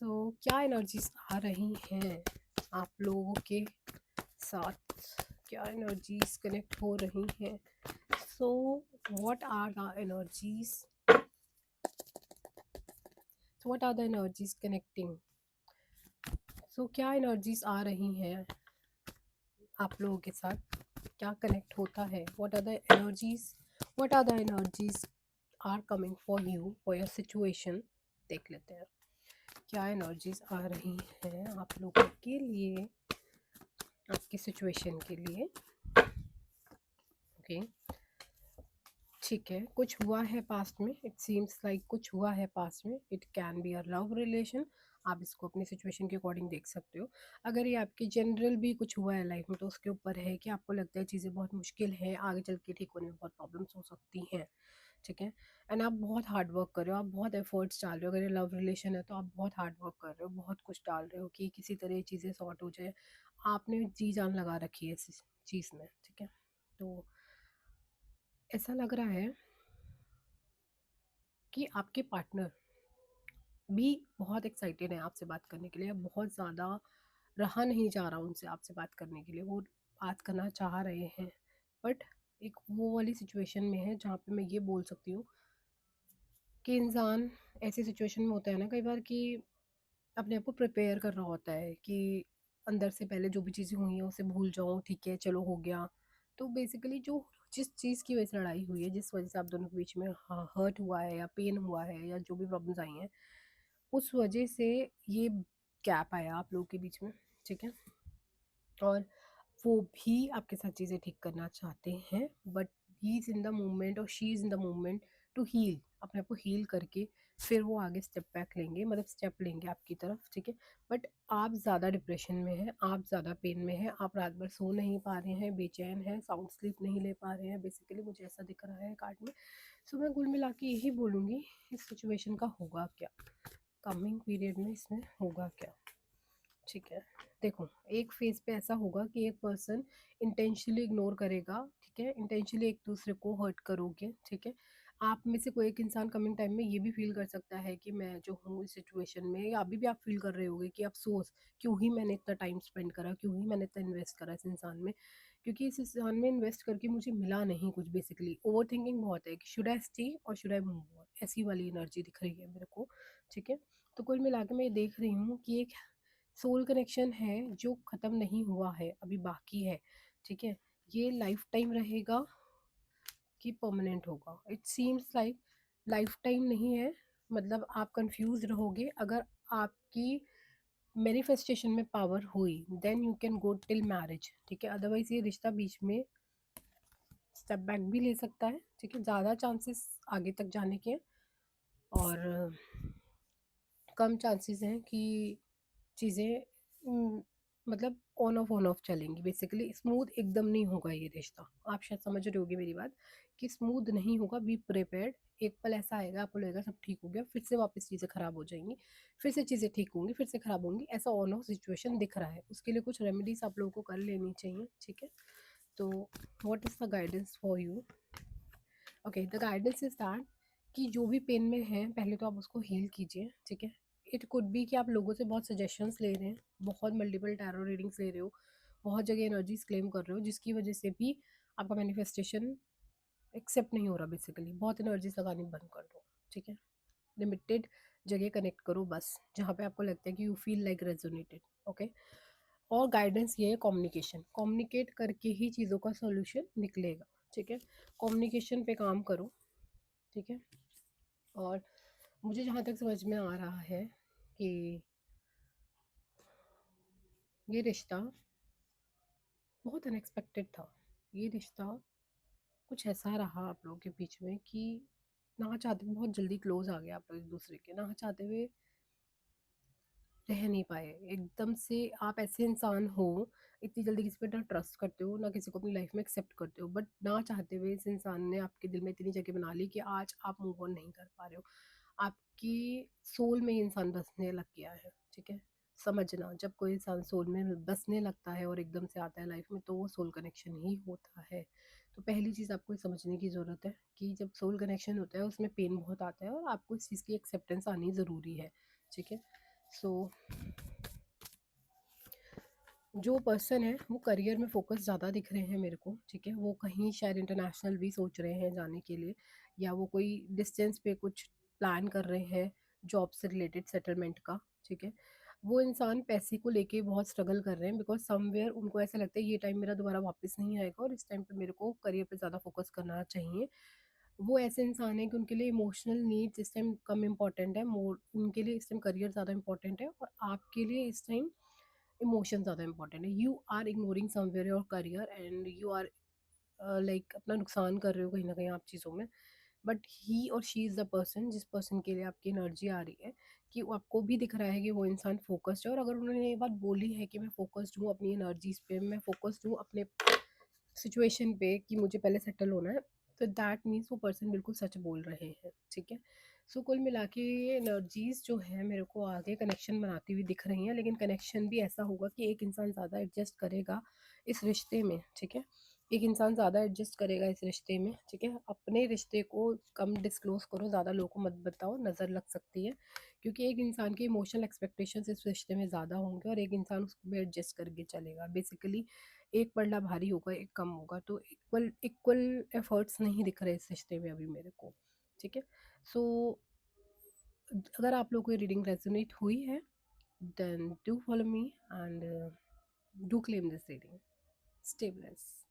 क्या एनर्जीज आ रही हैं आप लोगों के साथ? क्या एनर्जीज कनेक्ट हो रही हैं? So what are the energies? What are the energies connecting? क्या एनर्जीज आ रही हैं आप लोगों के साथ? क्या कनेक्ट होता है? What are the energies? What are the energies are coming for you, for your situation? देख लेते हैं क्या एनर्जीज आ रही हैं आप लोगों के लिए, आपकी सिचुएशन के लिए। ओके, ठीक है। कुछ हुआ है पास्ट में, इट सीम्स लाइक कुछ हुआ है पास्ट में। It can be a love relation. आप इसको अपनी सिचुएशन के अकॉर्डिंग देख सकते हो। अगर ये आपकी जनरल भी कुछ हुआ है लाइफ में तो उसके ऊपर है कि आपको लगता है चीज़ें बहुत मुश्किल है, आगे चल के ठीक होने में बहुत प्रॉब्लम्स हो सकती हैं। ठीक है। एंड आप बहुत हार्ड वर्क कर रहे हो, आप बहुत एफर्ट्स डाल रहे हो। अगर ये लव रिलेशन है तो आप बहुत हार्ड वर्क कर रहे हो, बहुत कुछ डाल रहे हो कि किसी तरह ये चीज़ें सॉर्ट हो जाए। आपने जी जान लगा रखी है इस चीज़ में। ठीक है। तो ऐसा लग रहा है कि आपके पार्टनर भी बहुत एक्साइटेड है आपसे बात करने के लिए। बहुत ज़्यादा रहा नहीं जा रहा उनसे आपसे बात करने के लिए, वो बात करना चाह रहे हैं। बट एक वो वाली सिचुएशन में है जहाँ पे मैं ये बोल सकती हूँ कि इंसान ऐसी सिचुएशन में होता है ना कई बार कि अपने आप को प्रिपेयर कर रहा होता है कि अंदर से पहले जो भी चीज़ें हुई हैं उसे भूल जाऊँ, ठीक है चलो हो गया। तो बेसिकली जो जिस चीज़ की वजह से लड़ाई हुई है, जिस वजह से आप दोनों के बीच में हर्ट हुआ है या पेन हुआ है या जो भी प्रॉब्लम्स आई हैं, उस वजह से ये गैप आया आप लोगों के बीच में। ठीक है। और वो भी आपके साथ चीज़ें ठीक करना चाहते हैं, but he is in the movement और she is in the movement to heal, अपने आप को हील करके फिर वो आगे स्टेप बैक लेंगे, मतलब स्टेप लेंगे आपकी तरफ। ठीक है। बट आप ज़्यादा डिप्रेशन में हैं, आप ज़्यादा पेन में हैं, आप रात भर सो नहीं पा रहे हैं, बेचैन हैं, साउंड स्लीप नहीं ले पा रहे हैं। बेसिकली मुझे ऐसा दिख रहा है कार्ड में। सो मैं कुल मिला के यही बोलूँगी, इस सिचुएशन का होगा क्या, कमिंग पीरियड में इसमें होगा क्या। ठीक है। देखो, एक फेज पे ऐसा होगा कि एक पर्सन इंटेंशनली इग्नोर करेगा। ठीक है। इंटेंशनली एक दूसरे को हर्ट करोगे। ठीक है। आप में से कोई एक इंसान कमिंग टाइम में ये भी फील कर सकता है कि मैं जो हूँ इस सिचुएशन में, या अभी भी आप फील कर रहे होगे कि अफसोस क्यों ही मैंने इतना टाइम स्पेंड करा, क्यों ही मैंने इतना इन्वेस्ट करा इस इंसान में, क्योंकि इस इंसान में इन्वेस्ट करके मुझे मिला नहीं कुछ। बेसिकली ओवर थिंकिंग बहुत है कि शुड आई स्टे और शुड आई मूव ऑन, ऐसी वाली एनर्जी दिख रही है मेरे को। ठीक है। तो कुल मिला के मैं ये देख रही हूँ कि एक सोल कनेक्शन है जो ख़त्म नहीं हुआ है, अभी बाकी है। ठीक है। ये लाइफ टाइम रहेगा कि परमानेंट होगा? It seems like life time नहीं है। मतलब आप कंफ्यूज रहोगे। अगर आपकी मैनिफेस्टेशन में पावर हुई then you can go till marriage. ठीक है। अदरवाइज ये रिश्ता बीच में स्टेप बैक भी ले सकता है। ठीक है। ज़्यादा चांसेस आगे तक जाने के हैं और कम चांसेस हैं कि चीज़ें मतलब ऑन ऑफ चलेंगी। बेसिकली स्मूथ एकदम नहीं होगा ये रिश्ता। आप शायद समझ रहे होगे मेरी बात कि स्मूथ नहीं होगा। Be prepared. एक पल ऐसा आएगा आपको लगेगा सब ठीक हो गया, फिर से वापस चीज़ें ख़राब हो जाएंगी, फिर से चीज़ें ठीक होंगी, फिर से ख़राब होंगी। ऐसा ऑन ऑफ सिचुएशन दिख रहा है। उसके लिए कुछ रेमेडीज आप लोगों को कर लेनी चाहिए। ठीक है। तो what is the guidance for you? Okay, the guidance is that कि जो भी पेन में है पहले तो आप उसको हील कीजिए। ठीक है। इट कुड बी कि आप लोगों से बहुत सजेशंस ले रहे हैं, बहुत मल्टीपल टैरो रीडिंग्स ले रहे हो, बहुत जगह एनर्जीज क्लेम कर रहे हो, जिसकी वजह से भी आपका मैनिफेस्टेशन एक्सेप्ट नहीं हो रहा। बेसिकली बहुत एनर्जीज लगानी बंद कर दो। ठीक है। लिमिटेड जगह कनेक्ट करो बस, जहाँ पे आपको लगता है कि you feel like resonated. Okay. और गाइडेंस ये है कम्युनिकेशन, कम्युनिकेट करके ही चीज़ों का सोल्यूशन निकलेगा। ठीक है। कम्युनिकेशन पे काम करो। ठीक है। और मुझे जहाँ तक समझ में आ रहा है कि ये रिश्ता बहुत अनएक्सपेक्टेड था। ये रिश्ता कुछ ऐसा रहा आप लोगों के बीच में कि ना चाहते हुए बहुत जल्दी क्लोज आ गया आप लोग एक दूसरे के, ना चाहते हुए रह नहीं पाए। एकदम से आप ऐसे इंसान हो, इतनी जल्दी किसी पे ना ट्रस्ट करते हो, ना किसी को अपनी लाइफ में एक्सेप्ट करते हो, बट ना चाहते हुए इस इंसान ने आपके दिल में इतनी जगह बना ली कि आज आप मूव ऑन नहीं कर पा रहे हो। आपकी सोल में ये इंसान बसने लग गया है। ठीक है। समझना, जब कोई इंसान सोल में बसने लगता है और एकदम से आता है लाइफ में तो वो सोल कनेक्शन ही होता है। तो पहली चीज़ आपको ये समझने की ज़रूरत है कि जब सोल कनेक्शन होता है उसमें पेन बहुत आता है और आपको इस चीज़ की एक्सेप्टेंस आनी ज़रूरी है। ठीक है। सो जो पर्सन है वो करियर में फोकस ज़्यादा दिख रहे हैं मेरे को, ठीक है, वो कहीं शायद इंटरनेशनल भी सोच रहे हैं जाने के लिए, या वो कोई डिस्टेंस पे कुछ प्लान कर रहे हैं जॉब से रिलेटेड सेटलमेंट का, ठीक है। वो इंसान पैसे को लेके बहुत स्ट्रगल कर रहे हैं, बिकॉज समवेयर उनको ऐसा लगता है ये टाइम मेरा दोबारा वापस नहीं आएगा और इस टाइम पे मेरे को करियर पे ज़्यादा फोकस करना चाहिए। वो ऐसे इंसान है कि उनके लिए इमोशनल नीड्स इस टाइम कम इम्पोर्टेंट है, मोर उनके लिए इस टाइम करियर ज़्यादा इम्पोर्टेंट है, और आपके लिए इस टाइम इमोशन ज़्यादा इंपॉर्टेंट है। You are ignoring somewhere your career and you are like अपना नुकसान कर रहे हो कहीं ना कहीं आप चीज़ों में। बट ही और शी इज़ द पर्सन जिस पर्सन के लिए आपकी एनर्जी आ रही है, कि वो आपको भी दिख रहा है कि वो इंसान फोकस्ड है, और अगर उन्होंने ये बात बोली है कि मैं फोकस्ड हूँ अपनी एनर्जीज पे, मैं फोकस्ड हूँ अपने सिचुएशन पे कि मुझे पहले सेटल होना है, तो दैट मीन्स वो पर्सन बिल्कुल सच बोल रहे हैं, ठीक है। सो कुल मिला के ये एनर्जीज जो है मेरे को आगे कनेक्शन बनाती हुई दिख रही हैं, लेकिन कनेक्शन भी ऐसा होगा कि एक इंसान ज़्यादा एडजस्ट करेगा इस रिश्ते में, ठीक है। एक इंसान ज़्यादा एडजस्ट करेगा इस रिश्ते में, ठीक है। अपने रिश्ते को कम डिस्क्लोज करो, ज़्यादा लोगों को मत बताओ, नज़र लग सकती है, क्योंकि एक इंसान के इमोशनल एक्सपेक्टेशंस इस रिश्ते में ज़्यादा होंगे और एक इंसान उसको भी एडजस्ट करके चलेगा बेसिकली। एक पलड़ा भारी होगा, एक कम होगा, तो इक्वल इक्वल एफर्ट्स नहीं दिख रहे इस रिश्ते में अभी मेरे को, ठीक है। सो अगर आप लोगों को रीडिंग रेजोनेट हुई है, then do follow me and do claim this reading. Stay blessed.